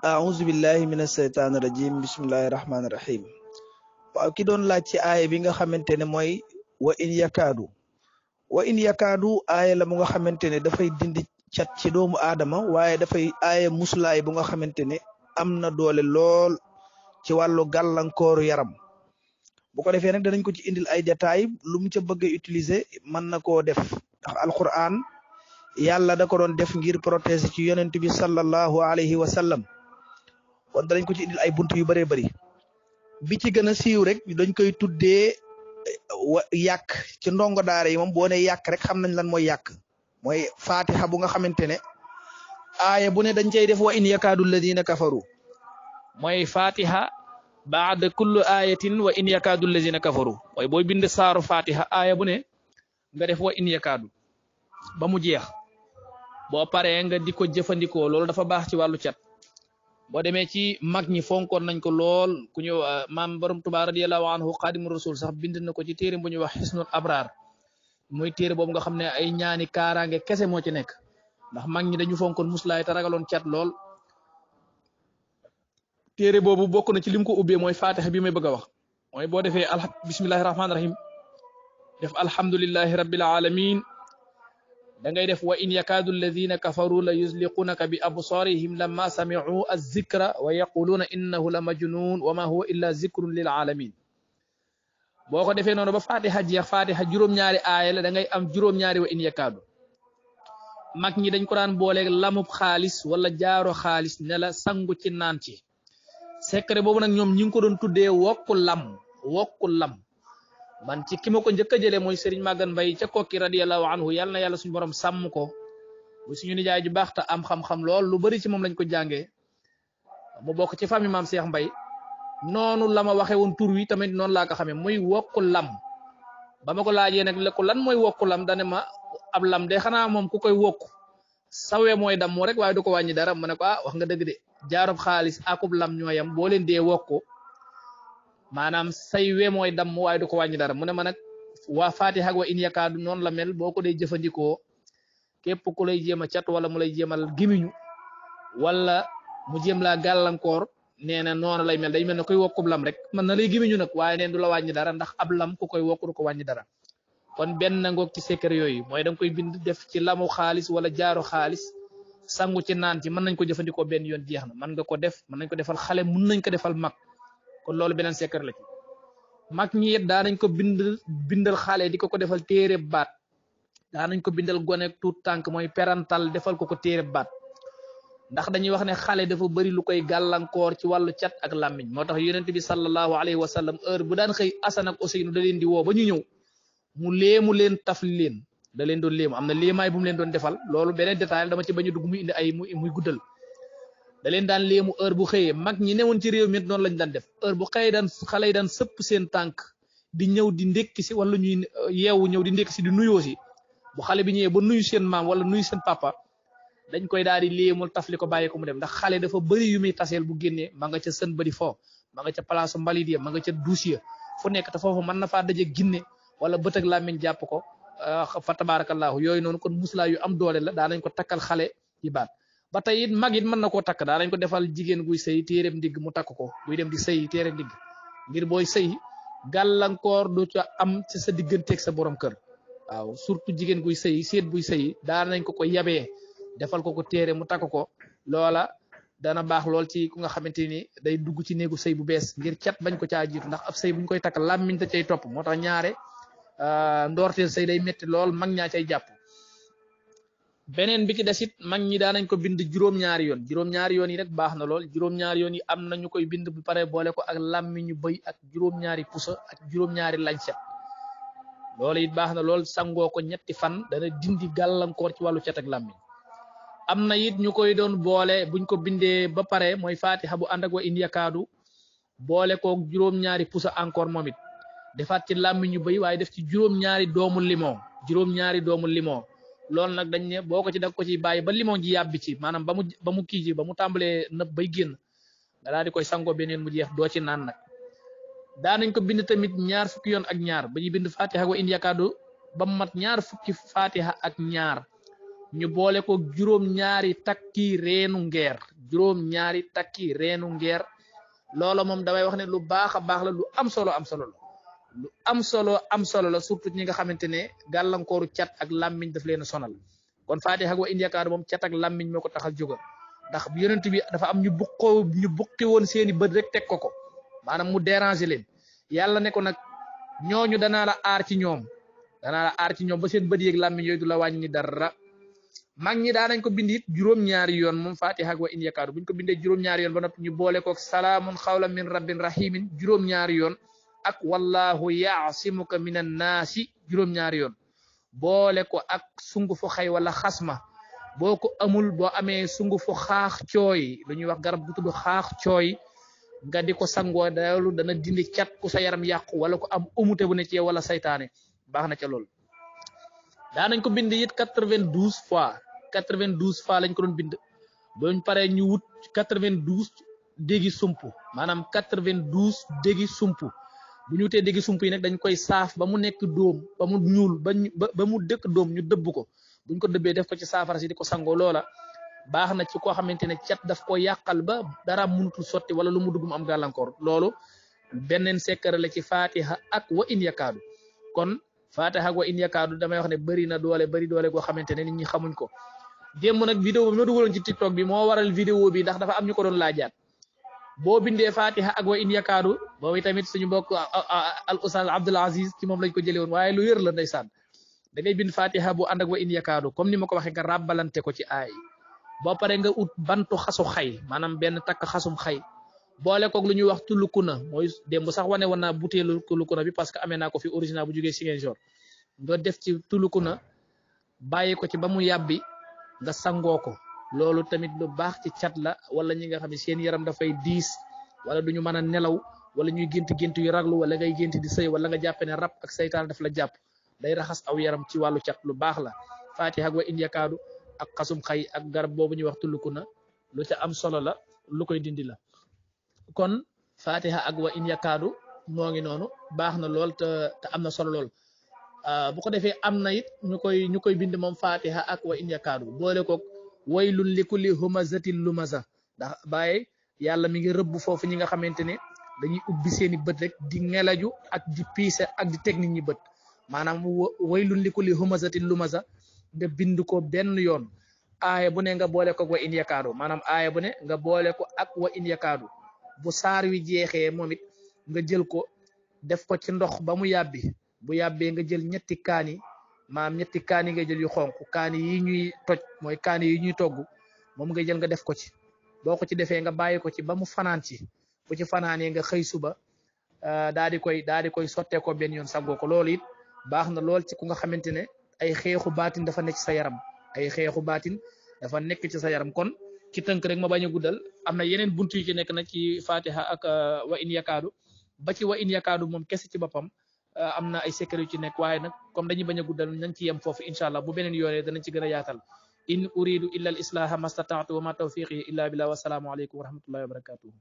a'udzu billahi minash shaitanir rajim bismillahir rahmanir rahim. waaw ki doon laaj ci aaya bi nga xamante ne mooy wa in yakaadu aaya la mu nga xamante ne dafay dindi cat ci doomu aadama waaye dafay aaya musulaay bu nga xamante ne am na doole lool ci wàllu gàllankooru yaram bu ko defee nag danañ ko ci indil ay détails lu mu ca bëgg a utiliser mën na koo def ndax alquran yàlla da ko doon def ngir protéger ci yonent bi sallallahu alayhi wa sallam kon danañ ko ci indil ay buntu yu bëree bëri bi ci gën a siiw rek dañ koy tuddee yàq ci ndongo daara yi moom boo ne yàq rek xam nañ lan mooy yàq mooy fatiha bu nga xamante ne aaya bu ne dañ cay def wa in yakaadu alladina kafaru mooy fatiha baada kullu ayatin wa in yakaadu alladina kafaru mooy booy bind saaru fatiha aaya bu ne nga def wa in yakaadu ba mu jeex boo paree nga di ko jëfandikoo loolu dafa baax ci wàllu cat boo demee ci mag ñi fonkoon nañ ko lool ku ñu maam borom Tuubaa radiyallahu anhu xaadimu rasul sax bind na ko ci téere bu ñuy wax xisnul abraar muy téere boobu nga xam ne ay ñaani kaaraange kese moo ci nekk ndax mag ñi dañu fonkoon muslaay te ragaloon cat lool téere boobu bokk na ci lim ko ubbee mooy fatiha bi may bëgg a wax mooy boo defee bismillahi rahmaani rahim def alhamdulillahi rabbil alamin da ngay def wa in yakaadu alladina kafaru la yuzliqunaka bi absarihim lamma sami'u az-zikra wa yaquluna innahu la majnun wa ma huwa illa zikrun lil alamin boo ko defee noonu ba fatiha jeex fatiha juróom-ñaari aaya la da ngay am juróom-ñaari wa in yakaadu mag ñi dañ ko daan booleeg lamub xaalis wala jaaro xaalis ne la sangu ci naan ci secret boobu nag ñoom ñi ngi ko doon tuddee wokku lam man ci ki ma ko njëkk a jëlee mooy Serigne Magan Mbaye ca kokki radiyallahu anhu yàlla na yàlla suñu borom sàmm ko bu suñu nijaay ju baax te am xam-xam lool lu bari ci moom lañ ko jàngee mu bokk ci famille maam Cheikh Mbaye noonu la ma waxee woon tur wi tamit noonu laa ko xamee muy wokku lam ba ma ko laajee nag la ko lan mooy wokku lam dane ma ab lam de xanaa moom ku koy wokku sawee mooy dam moo rek waaye du ko wàññi dara ma ne ko wax nga dëgg de jaarub xaalis akub lam ñooyam boo leen dee wokku maanaam say we mooy dam waaye du ko wàññi dara mu ne ma nag waa fatiha wa in yakaadu noonu la mel boo ko dee jëfandikoo képp ku lay jéem a cat wala mu lay jéemal gimiñu wala mu jéem laa gàllankoor nee na noonu lay mel day mel ne koy wokkub lam rek man na lay gimiñu nag waaye neen du la wàññi dara ndax ab lam ku koy wokku du ko wàññi dara kon benn ngoog ci secret yooyu mooy da nga koy bind def ci lamu xaalis wala jaaro xaalis sangu ci naan ci mën nañ ko jëfandikoo benn yoon jeex na mën nga ko def mën nañ ko defal xale mën nañ ko defal mag kon loolu beneen secret la ci mag ñi it daa nañ ko bindal xale di ko defal téere baat daa nañ ko bindal gone tuut tànk mooy perantal defal ko téere baat ndax dañuy wax ne xale dafa bëri lu koy gàllankoor ci wàllu cat ak làmmiñ moo tax yonent bi sallallahu alayhi wa sallam heure bu daan xëy Asan ak Useynu da leen di woo ba ñu ñëw mu léemu leen tafli leen da leen doon léemu am na léemaay bu mu leen doon defal loolu beneen détail dama ci bañu dugg muy indi ay muy guddal da leen daan léemu heure bu xëyee mag ñi newoon ci réew mi noonu lañ daan def heure bu xëyee daan xale yi daan sëpp seen tànk di ñëw di ndékki si wala ñuy yeewu ñëw di ndékki si di nuyoo si bu xale bi ñëwee ba nuyu seen maam wala nuyu seen papa dañ koy daal di léemul tafli ko bàyyi ko mu dem ndax xale dafa bëri yu muy taseel bu génnee ma nga ca sën bëri foo ma nga ca place mbalit ya ma nga ca douche ya fu nekk te foofu mën na faa daje ginne wala bët ak làmmiñ jàpp ko fa tabarakallahu yooyu noonu kon muslaa yu am doole la daa nañ ko takkal xale ci baat ba tey it mag it mën na koo takk daa nañ ko defal jigéen guy sëy téereem ndigg mu takk ko buy dem di sëy téereem ndigg ngir booy sëy gàllankoor du ca am ci sa digganteeg sa borom kër waaw surtout jigéen guy sëy seet buy sëy daa nañ ko yabee defal ko téere mu takk ko loola dana baax lool ci ku nga xamante ni day dugg ci néegu sëy bu bees ngir cat bañ ko caa jiitu ndax ab sëy buñ koy takk làmmiñ da cay topp moo tax ñaare ndoorteel sëy day metti lool mag ñaa cay jàpp beneen bi ci desit mag ñi daanañ ko bind juróom-ñaari yoon yi rek baax na lool juróom-ñaari yoon yi am na ñu koy bind bu pare boole ko ak làmmiñu bëy ak juróom-ñaari pusa ak juróom-ñaari lañset loolu it baax na lool sangoo ko ñetti fan dana dindi gàllankoor ci wàllu cat ak làmmiñ am na it ñu koy doon boole buñ ko bindee ba pare mooy fatiha bu ànd ak wa in yakaadu boole ko juróom-ñaari pusa encore moom it defaat ci làmmiñu bëy waaye def ci juróom-ñaari doomu limon loolu nag dañ ne boo ko ci dag ko ci bàyyi ba limon ji yàbbi ci maanaam ba mu kii ji ba mu tàmbalee nëb bay génn nga daal di koy sangoo beneen mu jeex doo ci naan nag daanañ ko bind tamit ñaar fukki yoon ak ñaar ba ñuy bind fatiha wa in yakaadu ba mu mat ñaar fukki fatiha ak ñaar ñu boole ko juróom-ñaari takki reenu ngeer juróom ñaari takki reenu ngeer loola moom damay wax ne lu baax a baax la lu am solo la lu am solo la surtout ñi nga xamante ne gàllankooru cat ak làmmiñ daf leen a sonal kon Fatiha ak wa in yakaadu moom cat ak làmmiñ moo ko tax a jóga ndax yonent bi dafa am ñu buqi woon seeni bët rek teg ko maanaam mu déranger leen yàlla ne ko nag ñooñu danaa la aar ci ñoom ba seen bët yeeg làmmiñ yooyu du la wàññi dara mag ñi daanañ ko bind it juróom-ñaari yoon moom Fatiha ak wa in yakaadu buñ ko bindee juróom-ñaari yoon ba noppi ñu boole ko salaamun xawlan min rabbin rahimin juróom-ñaari yoon ak wallahu yaasimuka minan naasi juróom-ñaari yoon boole ko ak sungufu xay wala xasma boo ko amul boo amee sungufu xaax cooy lu ñuy wax garab bu tudd xaax cooy nga di ko sangoo loolu dana dindi cat ku sa yaram yàqu wala ko am umute bu ne ci yow wala saytaane baax na ca loolu daanañ ko bind it 92 fois lañ ko doon bind buñ paree ñu wut 92 dégi sump maanaam 92 dégi sump bu ñu wutee dégi sump yi nag dañ koy saaf ba mu nekk dóom ba mu ñuul ba mu dëkk dóom ñu dëbb ko buñ ko dëbbee def ko ci saafara si di ko sangoo loola baax na ci koo xamante ne cat daf ko yàqal ba dara mënutul sotti wala lu mu dugg mu am gàllankoor loolu beneen secret la ci Fatiha ak wa in yakaadu kon Fatiha ak wa in yakaadu damay wax ne bari doole goo xamante ne nit ñi xamuñ ko démb nag vidéo bi ma dugaloon ci TikTok bi moo waral vidéo bi ndax dafa am ñu ko doon laajaat boo bindee Fatiha ak wa in yakaadu boobu tamit suñu mbokk al Oustaz Abdul Aziz ci moom lañ ko jëlee woon waaye lu wér la ndeysaan da ngay bind Fatiha bu ànd ak wa in yakaadu comme ni ma ko waxee nga ràbbalante ko ci aay boo pare nga ut bantu xasu xay maanaam benn takk xasum xay boole koog lu ñuy wax tulukuna mooy démb sax wane woon naa butéelu tulukuna bi parce que amee naa ko fi original bu jógee Ziguinchor nga def ci tulukuna bàyyi ko ci ba mu yàbbi nga sangoo ko loolu tamit lu baax ci cat la wala ñi nga xam ne seen yaram dafay diis wala duñu mën a nelaw wala ñuy gént yu raglu wala ngay gént di sëy wala nga jàppe ne rab ak saytaan daf la jàpp day raxas aw yaram ci wàllu cat lu baax la Fatiha ak wa in yakaadu ak xasum xay ak garab boobu ñuy wax tulukuna lu ca am solo la lu koy dindi la kon Fatiha ak wa in yakaadu moo ngi noonu baax na lool te am na solo lool bu ko defee am na it ñu koy bind moom Fatiha ak wa in yakaadu boole ko waylun li kulli humazatin lumaza ndax bàyyi yàlla mi ngi rëbb foofu ñi nga xamante ne dañuy ubbi seeni bët rek di ngelaju ak di piise ak di teg nit ñi bët maanaam waylun li kulli humazatin lumaza nga bind ko benn yoon aaya bu ne nga boole ko ak wa in yakaadu maanaam aaya bu ne nga boole ko ak wa in yakaadu bu saar wi jeexee moom it nga jël ko def ko ci ndox ba mu yàbbi bu yàbbee nga jël ñetti kaani nga jël yu xonq kaani yi ñuy toj mooy kaani yi ñuy togg moom nga jël nga def ko ci boo ko ci defee nga bàyyi ko ci ba mu fanaan ci bu ci fanaanee nga xëy suba daal di koy sottee ko benn yoon sagoo ko loolu it baax na lool ci ku nga xamante ne ay xeexu baatin dafa nekk ci sa yaram kon ci tënk rek ma bañ a guddal am na yeneen buntu yi ci nekk nag ci Fatiha ak wa in yakaadu ba ci wa in yakaadu moom kese ci boppam am na ay secret yu ci nekk waaye nag comme dañuy bañ a guddal nañ ci yem foofu incha allah bu beneen yoonee danañ ci gën a yaatal in uridu illa al islaha mastataatu wa ma tawfiqi illa billah wa salaamu aleykum wa rahmatullahi wa barakatuhu